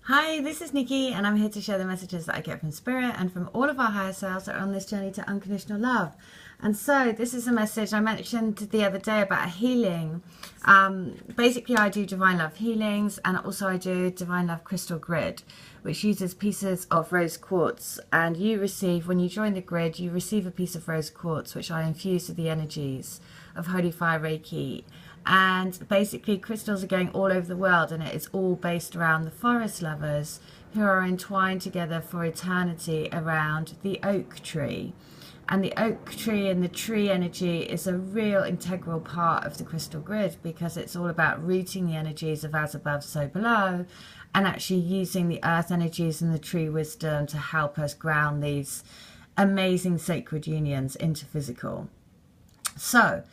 Hi, this is Nikki, and I'm here to share the messages that I get from Spirit and from all of our higher selves that are on this journey to unconditional love. And so, this is a message I mentioned the other day about healing. Basically, I do divine love healings, and also I do divine love crystal grid, which uses pieces of rose quartz. And you receive, when you join the grid, you receive a piece of rose quartz, which I infuse with the energies of Holy Fire Reiki. And basically crystals are going all over the world, and it is all based around the forest lovers who are entwined together for eternity around the oak tree. And the oak tree and the tree energy is a real integral part of the crystal grid, because it's all about rooting the energies of as above so below, and actually using the earth energies and the tree wisdom to help us ground these amazing sacred unions into physical. So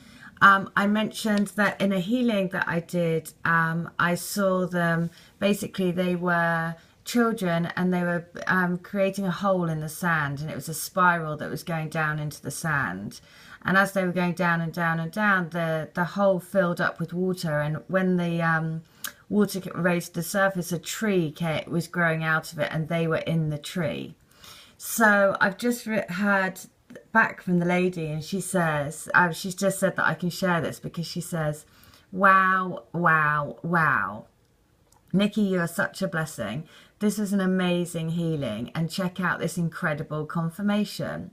I mentioned that in a healing that I did, I saw them, basically they were children, and they were creating a hole in the sand, and it was a spiral that was going down into the sand. And as they were going down and down and down, the hole filled up with water, and when the water raised to the surface, a tree was growing out of it, and they were in the tree. So I've just heard back from the lady, and she says, she's just said that I can share this because she says, wow, wow, wow. Nikki, you are such a blessing. This is an amazing healing, and check out this incredible confirmation.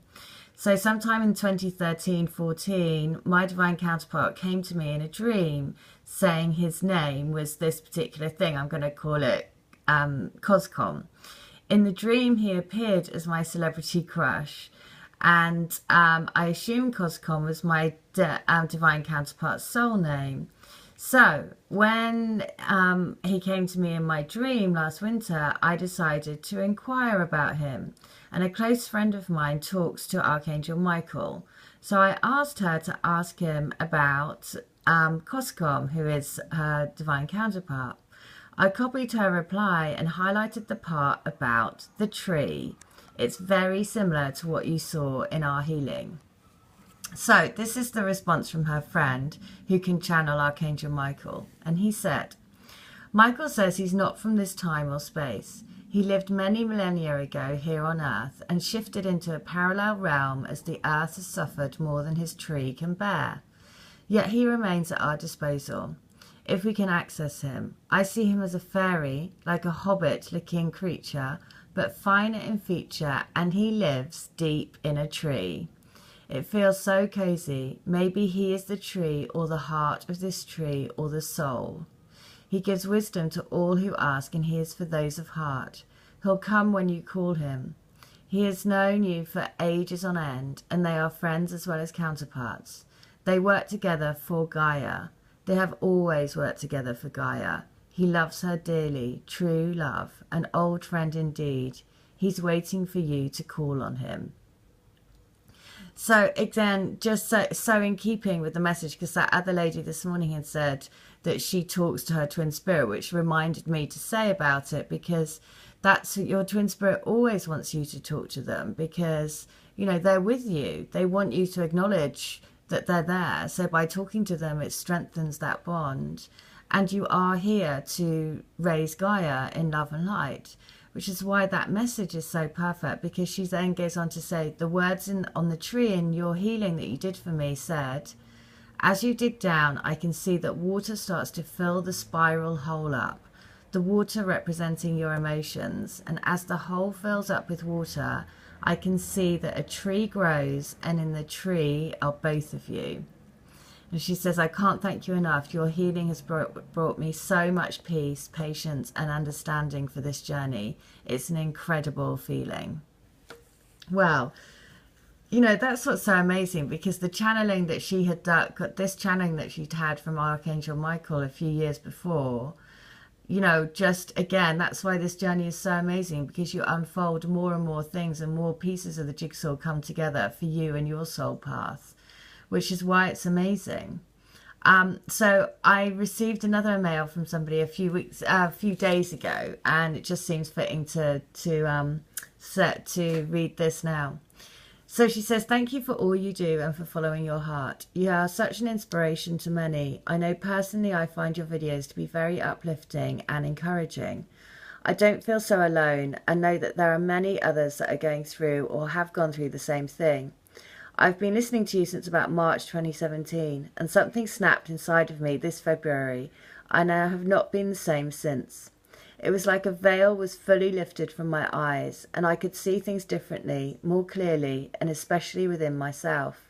So sometime in 2013-14, my divine counterpart came to me in a dream saying his name was this particular thing. I'm going to call it Coscom. In the dream, he appeared as my celebrity crush. And I assume Coscom was my divine counterpart's soul name. So when he came to me in my dream last winter, I decided to inquire about him. And a close friend of mine talks to Archangel Michael. So I asked her to ask him about Coscom, who is her divine counterpart. I copied her reply and highlighted the part about the tree. It's very similar to what you saw in our healing. So this is the response from her friend who can channel Archangel Michael. And he said, Michael says he's not from this time or space. He lived many millennia ago here on Earth and shifted into a parallel realm as the Earth has suffered more than his tree can bear. Yet he remains at our disposal, if we can access him. I see him as a fairy, like a hobbit-looking creature, but finer in feature, and he lives deep in a tree. It feels so cozy. Maybe he is the tree, or the heart of this tree, or the soul. He gives wisdom to all who ask, and he is for those of heart. He'll come when you call him. He has known you for ages on end, and they are friends as well as counterparts. They work together for Gaia. They have always worked together for Gaia. He loves her dearly, true love, an old friend indeed. He's waiting for you to call on him. So again, just so in keeping with the message, because that other lady this morning had said that she talks to her twin spirit, which reminded me to say about it, because that's your twin spirit always wants you to talk to them, because, you know, they're with you. They want you to acknowledge that they're there. So by talking to them, it strengthens that bond. And you are here to raise Gaia in love and light, which is why that message is so perfect, because she then goes on to say, the words on the tree in your healing that you did for me said, as you dig down, I can see that water starts to fill the spiral hole up, the water representing your emotions. And as the hole fills up with water, I can see that a tree grows, and in the tree are both of you. And she says, I can't thank you enough. Your healing has brought me so much peace, patience, and understanding for this journey. It's an incredible feeling. Well, you know, that's what's so amazing, because the channeling that she had done, this channeling that she'd had from Archangel Michael a few years before, you know, just again, that's why this journey is so amazing, because you unfold more and more things, and more pieces of the jigsaw come together for you and your soul path, which is why it's amazing. So I received another email from somebody a few days ago, and it just seems fitting to read this now. So she says, thank you for all you do and for following your heart. You are such an inspiration to many. I know personally I find your videos to be very uplifting and encouraging. I don't feel so alone and know that there are many others that are going through or have gone through the same thing. I've been listening to you since about March 2017, and something snapped inside of me this February, and I have not been the same since. It was like a veil was fully lifted from my eyes, and I could see things differently, more clearly, and especially within myself.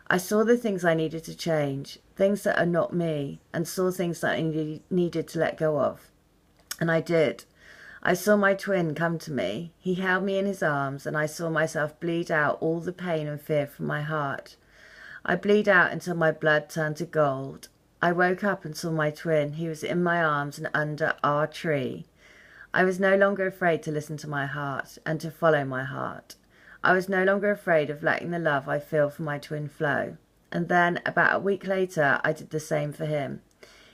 I saw the things I needed to change, things that are not me, and saw things that I needed to let go of. And I did. I saw my twin come to me. He held me in his arms, and I saw myself bleed out all the pain and fear from my heart. I bleed out until my blood turned to gold. I woke up and saw my twin. He was in my arms and under our tree. I was no longer afraid to listen to my heart and to follow my heart. I was no longer afraid of letting the love I feel for my twin flow. And then, about a week later, I did the same for him.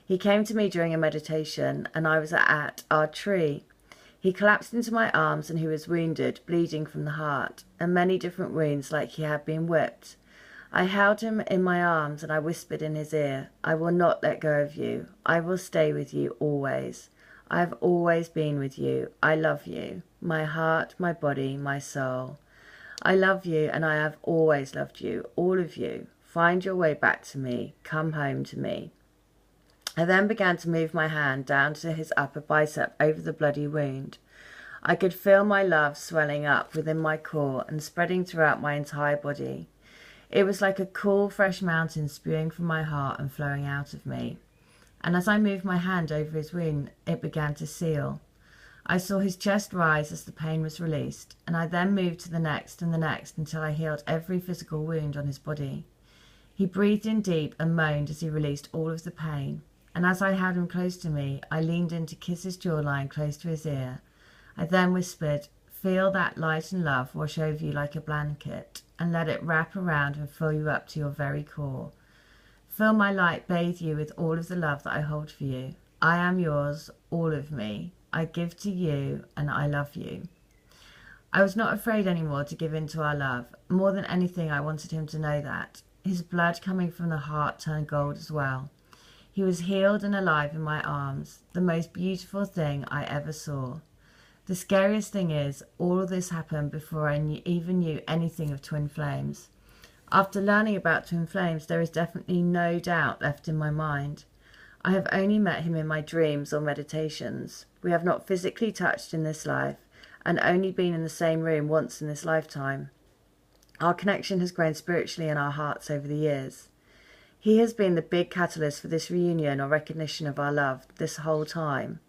He came to me during a meditation, and I was at our tree. He collapsed into my arms, and he was wounded, bleeding from the heart, and many different wounds like he had been whipped. I held him in my arms, and I whispered in his ear, "I will not let go of you. I will stay with you always. I have always been with you. I love you. My heart, my body, my soul. I love you, and I have always loved you, all of you. Find your way back to me. Come home to me." I then began to move my hand down to his upper bicep over the bloody wound. I could feel my love swelling up within my core and spreading throughout my entire body. It was like a cool, fresh mountain spewing from my heart and flowing out of me. And as I moved my hand over his wound, it began to seal. I saw his chest rise as the pain was released, and I then moved to the next and the next until I healed every physical wound on his body. He breathed in deep and moaned as he released all of the pain. And as I held him close to me, I leaned in to kiss his jawline close to his ear. I then whispered, "Feel that light and love wash over you like a blanket, and let it wrap around and fill you up to your very core. Feel my light bathe you with all of the love that I hold for you. I am yours, all of me. I give to you, and I love you." I was not afraid anymore to give in to our love. More than anything, I wanted him to know that. His blood coming from the heart turned gold as well. He was healed and alive in my arms, the most beautiful thing I ever saw. The scariest thing is, all of this happened before I even knew anything of twin flames. After learning about twin flames, there is definitely no doubt left in my mind. I have only met him in my dreams or meditations. We have not physically touched in this life, and only been in the same room once in this lifetime. Our connection has grown spiritually in our hearts over the years. He has been the big catalyst for this reunion or recognition of our love this whole time.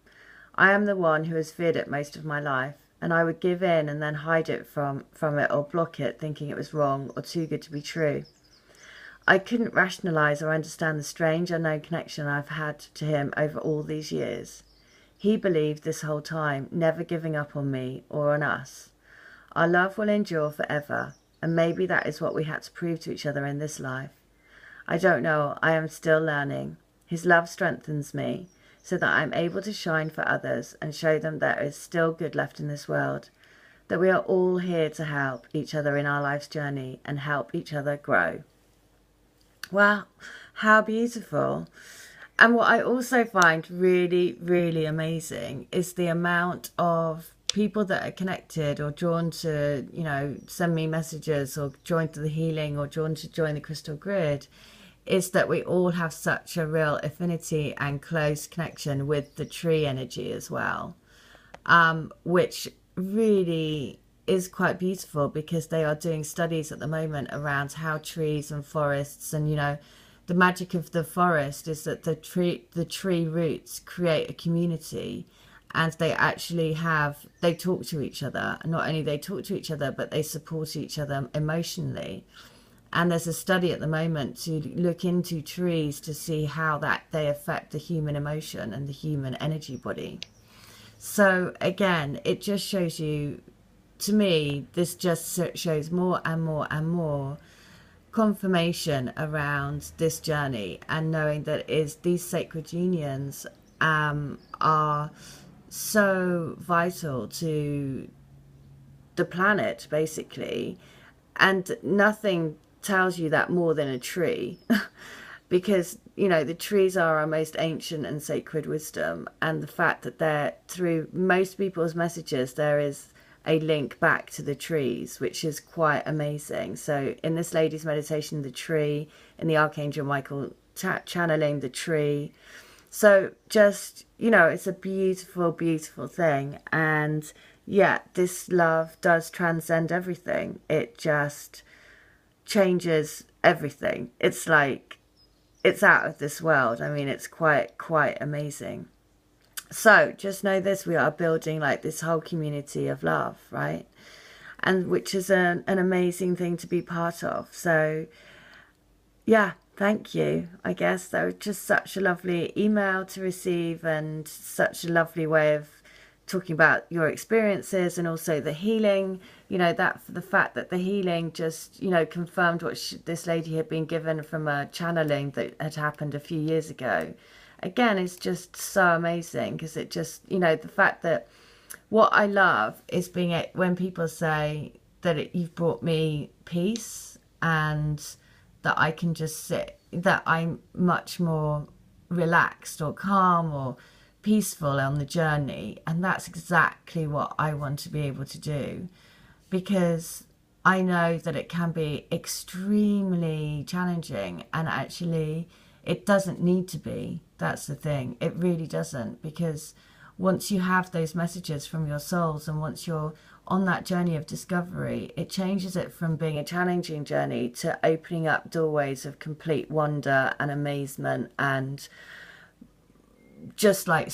I am the one who has feared it most of my life, and I would give in and then hide it from it or block it, thinking it was wrong or too good to be true. I couldn't rationalise or understand the strange unknown connection I've had to him over all these years. He believed this whole time, never giving up on me or on us. Our love will endure forever, and maybe that is what we had to prove to each other in this life. I don't know, I am still learning. His love strengthens me, so that I am able to shine for others and show them there is still good left in this world, that we are all here to help each other in our life's journey and help each other grow. Wow, how beautiful. And what I also find really, really amazing is the amount of people that are connected or drawn to, send me messages or join to the healing or drawn to join the crystal grid, is that we all have such a real affinity and close connection with the tree energy as well, which really is quite beautiful, because they are doing studies at the moment around how trees and forests and, the magic of the forest is that the tree roots create a community, and they talk to each other. Not only they talk to each other, but they support each other emotionally. And there's a study at the moment to look into trees to see how that they affect the human emotion and the human energy body. So again, it just shows you, to me, this just shows more and more and more confirmation around this journey, and knowing that these sacred unions are so vital to the planet, basically, and nothing tells you that more than a tree. because, you know, the trees are our most ancient and sacred wisdom, and the fact that they're, through most people's messages, there is a link back to the trees, which is quite amazing. So in this lady's meditation, the tree, in the Archangel Michael channeling the tree. So just, you know, it's a beautiful, beautiful thing. And yeah, this love does transcend everything. It just changes everything. It's like, it's out of this world. I mean, it's quite amazing. So just know this, we are building like this whole community of love, right? And which is an amazing thing to be part of. So yeah, thank you. I guess that was just such a lovely email to receive, and such a lovely way of talking about your experiences, and also the healing, you know, that the fact that the healing just, you know, confirmed what this lady had been given from a channeling that had happened a few years ago. Again, it's just so amazing, because it just, you know, the fact that what I love is being, when people say that you've brought me peace, and that I can just sit, that I'm much more relaxed or calm or peaceful on the journey. And that's exactly what I want to be able to do, because I know that it can be extremely challenging, and actually it doesn't need to be. That's the thing. It really doesn't, because once you have those messages from your souls, and once you're on that journey of discovery, it changes it from being a challenging journey to opening up doorways of complete wonder and amazement, and just like,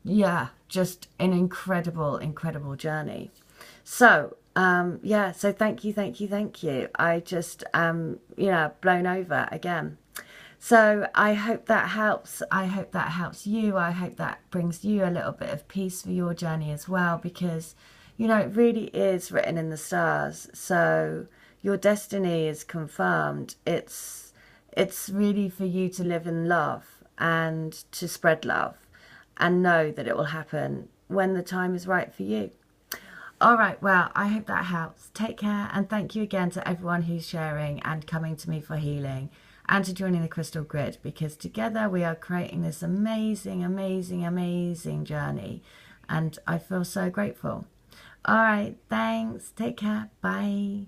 yeah, just an incredible journey. So yeah, so thank you. I just yeah, blown over again. So I hope that helps. I hope that helps you. I hope that brings you a little bit of peace for your journey as well, because, you know, it really is written in the stars. So your destiny is confirmed. It's really for you to live in love and to spread love, and know that it will happen when the time is right for you. All right, well, I hope that helps. Take care, and thank you again to everyone who's sharing and coming to me for healing, and to joining the Crystal Grid, because together we are creating this amazing journey, and I feel so grateful. All right, thanks. Take care. Bye.